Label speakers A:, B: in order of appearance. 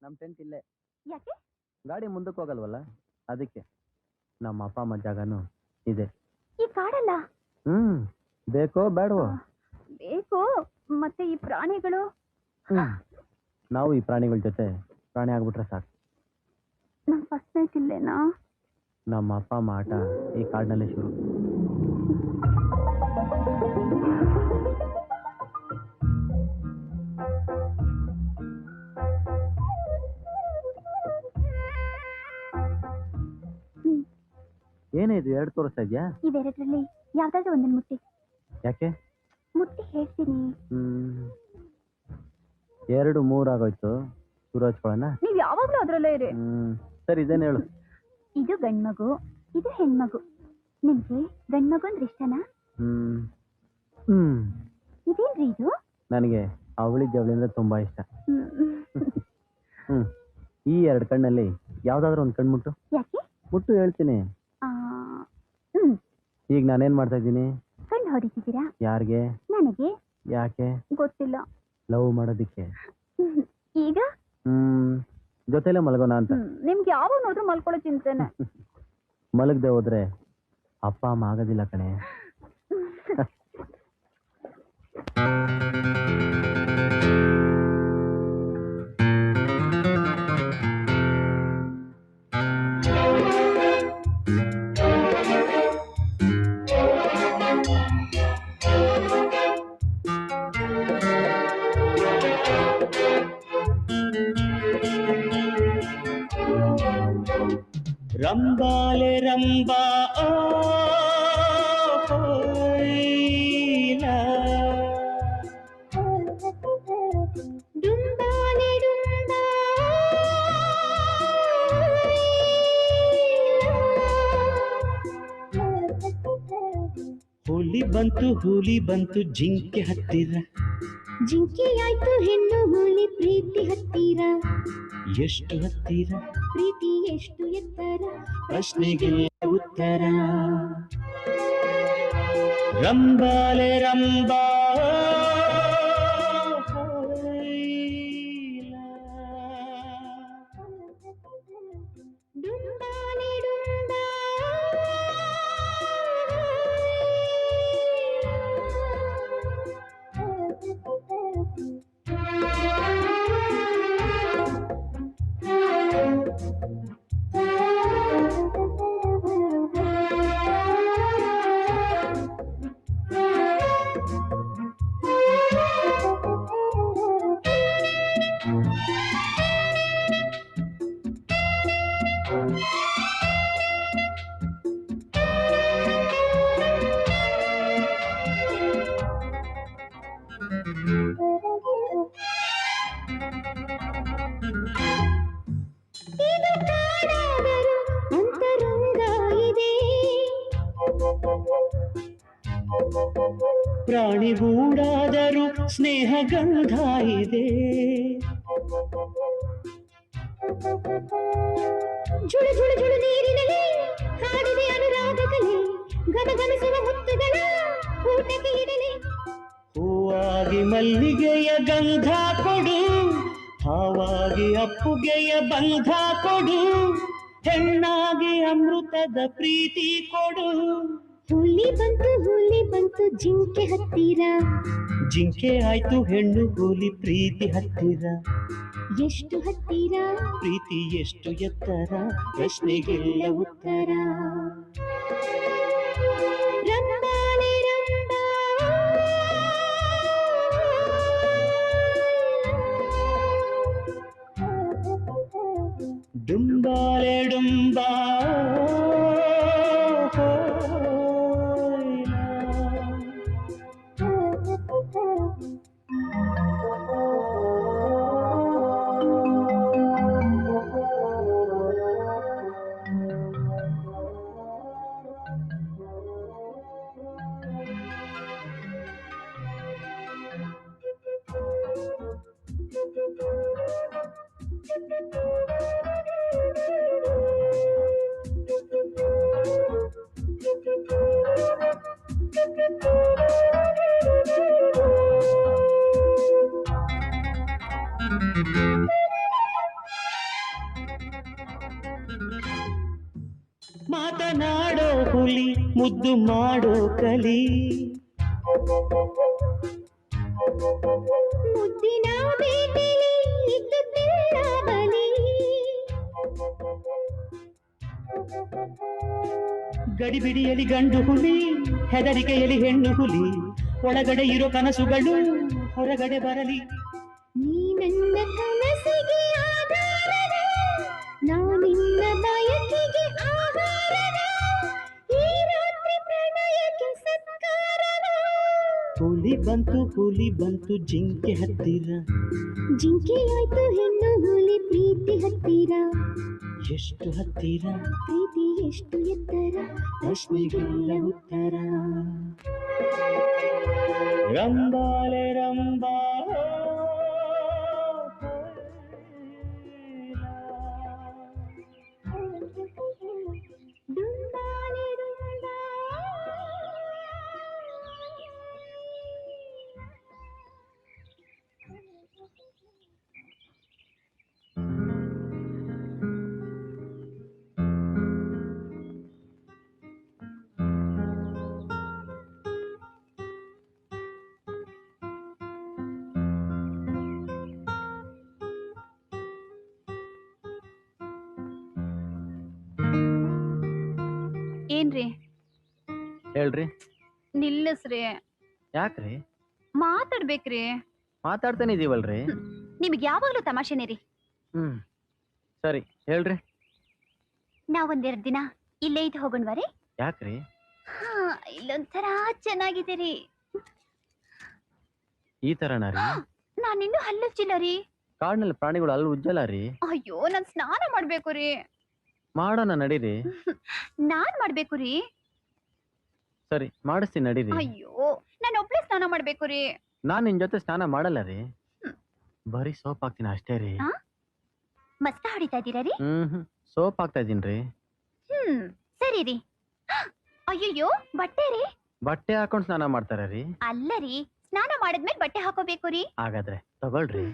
A: ನಮ್ಮ ಟೆಂಟ್ ಇಲ್ಲೇ.
B: ಯಾಕೆ?
A: ಗಾಡಿ ಮುಂದಕ್ಕೆ ಹೋಗಲ್ವಲ್ಲ, ಅದಕ್ಕೆ. ನಮ್ಮ ಅಪ್ಪ ಅಮ್ಮ ಜಾಗನೂ ಇದೆ.
B: ಈ ಕಾಡಲ್ಲ?
A: ಬೇಕೋ ಬೇಡವೋ?
B: ಬೇಕು. ಮತ್ತೆ ಈ ಪ್ರಾಣಿಗಳು?
A: ನಾವು ಈ ಪ್ರಾಣಿಗಳ ಜೊತೆ ಪ್ರಾಣಿ ಆಗ್ಬಿಟ್ರೆ ಸಾಕು.
B: ನಮ್ ಫಸ್ಟ್ ನೈಟ್ ಇಲ್ಲೇನಾ?
A: ನಮ್ಮ ಅಪ್ಪ ಅಮ್ಮ ಆಟ ಈ ಕಾಡಿನಲ್ಲೇ ಶುರು. ಏನೇ ಇದು ಎರಡು ತೋರಿಸ್ತಾ ಇದ್ಯಾ?
B: ಇವೆರಡರಲ್ಲಿ ಯಾವ್ದಾದ್ರು ಒಂದನ್ನು ಮುಟ್ಟಿ.
A: ಯಾಕೆ?
B: ಮುಟ್ಟಿ ಹೇಳ್ತೀನಿ.
A: 2 3 ಆಗೋಯ್ತು. ಶುರು ಹಚ್ಕೊಳ್ಳೋಣ.
B: ನೀವ್ ಯಾವಾಗ್ಲೂ ಅದ್ರಲ್ಲೇ ಇರಿ.
A: ಸರಿ, ಇದೇನು ಹೇಳು.
B: ಇದು ಗಂಡ್ಮಗು, ಇದು ಹೆಣ್ಮಗು. ನಿಮ್ಗೆ ಗಂಡ್ಮಗು ಅಂದ್ರೆ ಇಷ್ಟನಾ? ಇದೇನ್ರಿ ಇದು?
A: ನನಗೆ ಅವಳಿ ಜವಳಿ ಅಂದ್ರೆ ತುಂಬಾ ಇಷ್ಟ. ಈ 2 ಕಣ್ಣಲ್ಲಿ ಯಾವ್ದಾದ್ರು ಒಂದು ಕಣ್ಣು ಮುಟ್ಟು.
B: ಯಾಕೆ?
A: ಮುಟ್ಟು ಹೇಳ್ತೀನಿ. ಈಗ ನಾನೇನ್ ಮಾಡ್ತಾ ಇದ್ದೀನಿ?
B: ಕಣ್ಣು ಹೊಡಿತಿದ್ದೀರಾ?
A: ಯಾರಿಗೆ?
B: ನನಗೆ.
A: ಯಾಕೆ?
B: ಗೊತ್ತಿಲ್ಲ.
A: ಲವ್ ಮಾಡೋದಿಕ್ಕೆ.
B: ಈಗ
A: ಜೊತೆಲೆ ಮಲಗೋಣ ಅಂತ.
B: ನಿಮ್ಗೆ ಯಾವಾಗ ನೋಡ್ರು ಮಲ್ಕೊಳ್ಳೋ ಚಿಂತೆನೆ.
A: ಮಲಗದೆ ಹೋದ್ರೆ ಅಪ್ಪ ಅಮ್ಮ ಆಗೋದಿಲ್ಲ ಕಣೆ.
C: ರಂಬಾಲೆ ರಂಬಾ ಓ ಡುಂಬಾಲೆ ಡುಂಬಾ ಹುಲಿ ಬಂತು ಜಿಂಕೆ ಹತ್ತಿರ. ಜಿಂಕೆ ಆಯ್ತು ಹೆಣ್ಣು ಹುಲಿ ಪ್ರೀತಿ ಹತ್ತಿರ. ಎಷ್ಟು ಹತ್ತಿರ? ಪ್ರೀತಿ ಎಷ್ಟು ಎತ್ತರ? ಪ್ರಶ್ನೆಗೆ ಉತ್ತರ. ರಂಬಾಲೆ ರಂಬಾ ಡುಂಬಾಲೆ ಡುಂಬಾ ಪ್ರಾಣಿಗೂಡಾದರೂ ಸ್ನೇಹ ಗಂಧ ಇದೆ. ಜುಳು ಜುಳು ಜುಳು ನೀರಿನಲ್ಲಿ ಹಾಡಿದೆ ಅನುರಾಗ ಕಲೆ. ಗಮಗಮಿಸುವ ಮುತ್ತುಗಳ ಊಟಕ್ಕೆ ಇಡಲಿ. ಹೂವಾಗಿ ಮಲ್ಲಿಗೆಯ ಗಂಧ ಕೊಡು, ಹಾವಾಗಿ ಅಪ್ಪುಗೆಯ ಬಂಧ ಕೊಡು, ಹೆಣ್ಣಾಗಿ ಅಮೃತದ ಪ್ರೀತಿ ಕೊಡು. ಹುಲಿ ಬಂತು ಜಿಂಕೆ ಹತ್ತಿರ. ಜಿಂಕೆ ಆಯ್ತು ಹೆಣ್ಣು ಹುಲಿ ಪ್ರೀತಿ ಹತ್ತಿರ. ಎಷ್ಟು ಹತ್ತಿರ? ಪ್ರೀತಿ ಎಷ್ಟು ಎತ್ತರ? ಪ್ರಶ್ನೆಗೆಲ್ಲ ಉತ್ತರ. ರಂಬಾಲೆ ರಂಬಾ ಡುಂಬಾಲೆ ಡುಂಬಾ ಮಾತನಾಡೋ ಹುಲಿ ಮುದ್ದು ಮಾಡೋ ಕಲಿ ಮುದ್ದಿನ ಬೇಟೆಲಿ ಇದ್ದುದೆಲ್ಲ ಬಲಿ ಗಡಿಬಿಡಿಯಲ್ಲಿ ಗಂಡು ಹುಲಿ ಹೆದರಿಕೆಯಲ್ಲಿ ಹೆಣ್ಣು ಹುಲಿ ಒಳಗಡೆ ಇರೋ ಕನಸುಗಳು ಹೊರಗಡೆ ಬರಲಿ ನೀ ನನ್ನ ಕನಸಿಗೆ ಆಧಾರದ ನಾನಿನ್ನ ಬಯಕೆಗೆ ಆಹಾರದ ಈ ರಾತ್ರಿ ಪ್ರಣಯಕ್ಕೆ ಸತ್ಕಾರದ ಹುಲಿ ಬಂತು ಜಿಂಕೆ ಹತ್ತಿರ ಜಿಂಕೆ ಆಯ್ತು ಹೆಣ್ಣು ಹುಲಿ ಪ್ರೀತಿ ಹತ್ತಿರ ಎಷ್ಟು ಹತ್ತಿರ ಪ್ರೀತಿ ಎಷ್ಟು ಎತ್ತರ ಪ್ರಶ್ನೆಗೆಲ್ಲ ಉತ್ತರ ರಂಬಾಲೆ ರಂಬಾ
B: ಏನ್ರಿ
A: ಹೇಳ್ರಿ.
B: ನಿಲ್ಲಿಸ್ರಿ.
A: ಯಾಕ್ರಿ?
B: ಮಾತಾಡ್ಬೇಕ್ರಿ.
A: ಮಾತಾಡ್ತಾನೆ ಇದೀವಲ್ರಿ.
B: ನಿಮ್ಗೆ ಯಾವಾಗ್ಲೂ ತಮಾಷೆನೇ ರೀ.
A: ಸರಿ ಹೇಳ್ರಿ.
B: ನಾವೊಂದೆರಡು ದಿನ ಇಲ್ಲೇ ಇದ್ದು ಹೋಗೋಣವರಿ?
A: ಯಾಕ್ರಿ?
B: ಇಲ್ಲೊಂಥರ ಚೆನ್ನಾಗಿದೆ ರೀ.
A: ಈ ತರನ ರೀ?
B: ನಾನಿನ್ನೂ ಹಲ್ಲುಚ್ಚಿಲ್ಲ ರೀ.
A: ಕಾಡಿನಲ್ಲಿ ಪ್ರಾಣಿಗಳು ಅಲ್ಲಿ ಉಜ್ಜಲ್ಲ ರೀ.
B: ಅಯ್ಯೋ ನಾನ್ ಸ್ನಾನ ಮಾಡ್ಬೇಕು ರೀ.
A: ಮಾಡೋಣ ನಡೀರಿ.
B: ನಾನ್ ಮಾಡ್ಬೇಕು ರೀ.
A: ಸರಿ ಮಾಡಿಸ್ತೀನಿ ನಡೀರಿ.
B: ಅಯ್ಯೋ ನಾನು ಒಬ್ಳೆ ಸ್ನಾನ ಮಾಡ್ಬೇಕು ರೀ.
A: ನಾನ್ ನಿನ್ ಜೊತೆ ಸ್ನಾನ ಮಾಡಲ್ಲ ರೀ. ಬರೀ ಸೋಪ್ ಹಾಕ್ತೀನಿ ಅಷ್ಟೇ ರೀ.
B: ಮಸ್ತ ಹೊಡಿತಾ ಇದೀರಾ ರೀ?
A: ಸೋಪ್ ಹಾಕ್ತಾ ಇದೀನಿ ರೀ.
B: ಸರಿ ರೀ. ಅಯ್ಯಯ್ಯೋ ಬಟ್ಟೆ ರೀ?
A: ಬಟ್ಟೆ ಹಾಕೊಂಡ್ ಸ್ನಾನ ಮಾಡ್ತಾರ ರೀ?
B: ಅಲ್ಲ ರೀ, ಸ್ನಾನ ಮಾಡಿದ್ಮೇಲೆ ಬಟ್ಟೆ ಹಾಕೋಬೇಕು ರೀ.
A: ಹಾಗಾದ್ರೆ ತಗೊಳ್ರಿ.